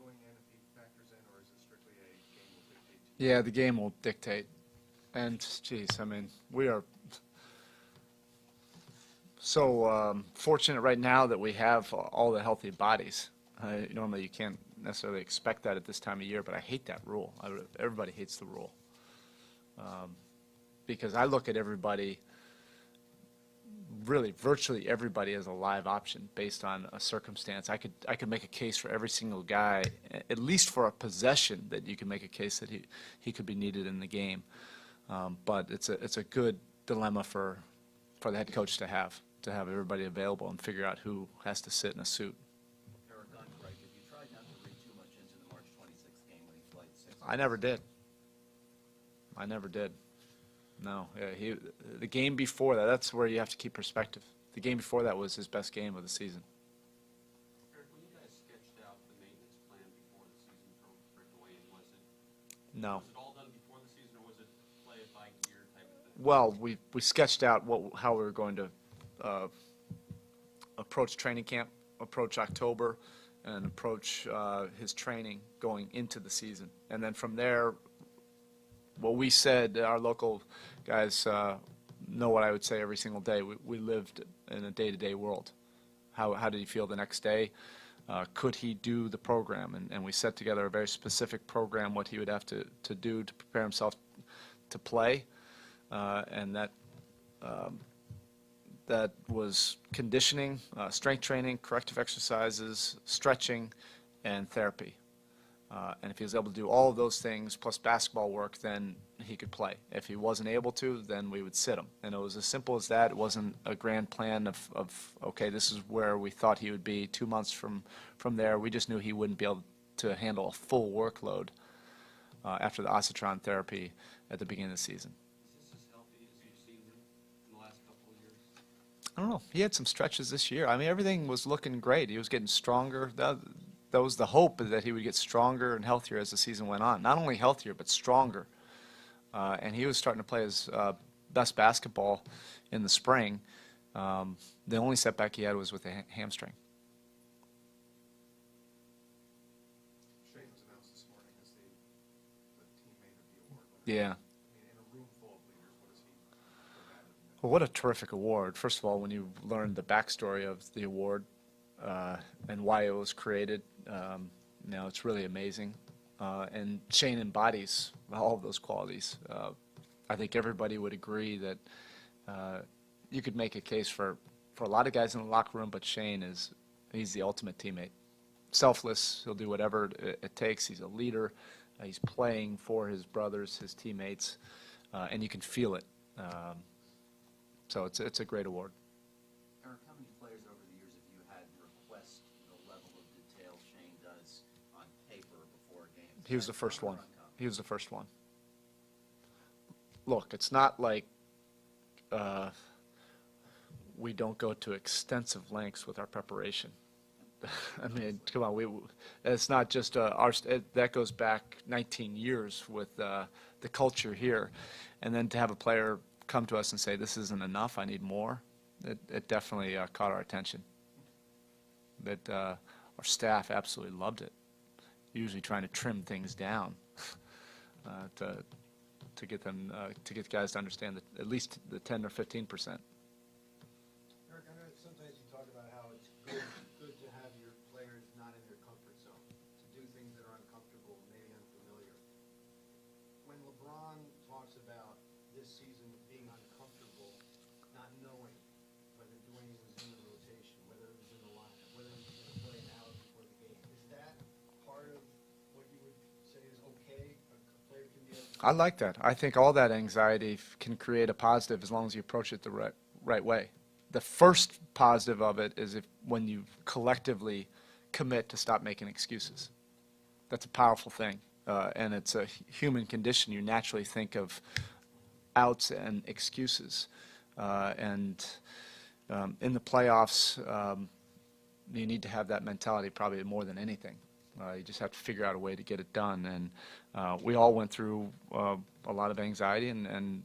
going in if he factors in, or is it strictly a game will dictate to you? Yeah, the game will dictate. And, geez, I mean, we are so fortunate right now that we have all the healthy bodies. Normally you can't necessarily expect that at this time of year, but I hate that rule. Everybody hates the rule. Because I look at everybody, really virtually everybody, as a live option based on a circumstance. I could make a case for every single guy, at least for a possession, that you can make a case that he could be needed in the game. But it's a good dilemma for the head coach to have everybody available and figure out who has to sit in a suit. Erik, on break, if you tried not to read too much into the March 26th game when he played 6. I never did. No, yeah, the game before that's where you have to keep perspective. The game before that was his best game of the season. Erik, when you guys sketched out the maintenance plan before the season for Breakaway, was No. it all done before the season, or was it play it by ear type of thing? Well, we sketched out how we were going to approach training camp, approach October, and approach his training going into the season. And then from there, what we said, our local guys know what I would say every single day. We lived in a day-to-day world. How did he feel the next day? Could he do the program? And we set together a very specific program, what he would have to do to prepare himself to play. And that was conditioning, strength training, corrective exercises, stretching, and therapy. And if he was able to do all of those things plus basketball work, then he could play. If he wasn't able to, then we would sit him. And it was as simple as that. It wasn't a grand plan of okay, this is where we thought he would be 2 months from there. We just knew he wouldn't be able to handle a full workload after the Oscitron therapy at the beginning of the season. Is this as healthy as you've seen him in the last couple of years? I don't know. He had some stretches this year. I mean, everything was looking great. He was getting stronger. That was the hope, that he would get stronger and healthier as the season went on. Not only healthier, but stronger. And he was starting to play his best basketball in the spring. The only setback he had was with the hamstring. Shane was announced this morning as the teammate of the award. Yeah. I mean, in a room full of leaders, what does he provide? Well, what a terrific award. First of all, when you learn the backstory of the award and why it was created, it's really amazing. And Shane embodies all of those qualities. I think everybody would agree that you could make a case for a lot of guys in the locker room, but Shane he's the ultimate teammate. Selfless, he'll do whatever it takes. He's a leader. He's playing for his brothers, his teammates, and you can feel it. So it's a great award. Erik, how many players over the years have you had request the level of detail Shane does on paper before a game? He was the first one. He was the first one. Look, it's not like we don't go to extensive lengths with our preparation. I mean, come on, it's not just that goes back 19 years with the culture here. And then to have a player come to us and say, this isn't enough, I need more, it definitely caught our attention. That our staff absolutely loved it. Usually trying to trim things down to get guys to understand that at least the 10 or 15%. Erik, I know sometimes you talk about how it's good to have your players not in their comfort zone, to do things that are uncomfortable, maybe unfamiliar. When LeBron talks about this season being uncomfortable, not knowing whether Dwayne was in the rotation, whether it was in the lineup, whether he was going to play an hour before the game, is that part of what you would say is okay? A player can be I like that. I think all that anxiety can create a positive as long as you approach it the right way. The first positive of it is when you collectively commit to stop making excuses. That's a powerful thing, and it's a human condition. You naturally think of outs and excuses, and in the playoffs, you need to have that mentality probably more than anything. You just have to figure out a way to get it done, and we all went through a lot of anxiety and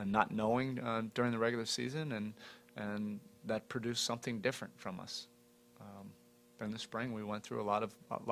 not knowing during the regular season, and that produced something different from us. in the spring, we went through a lot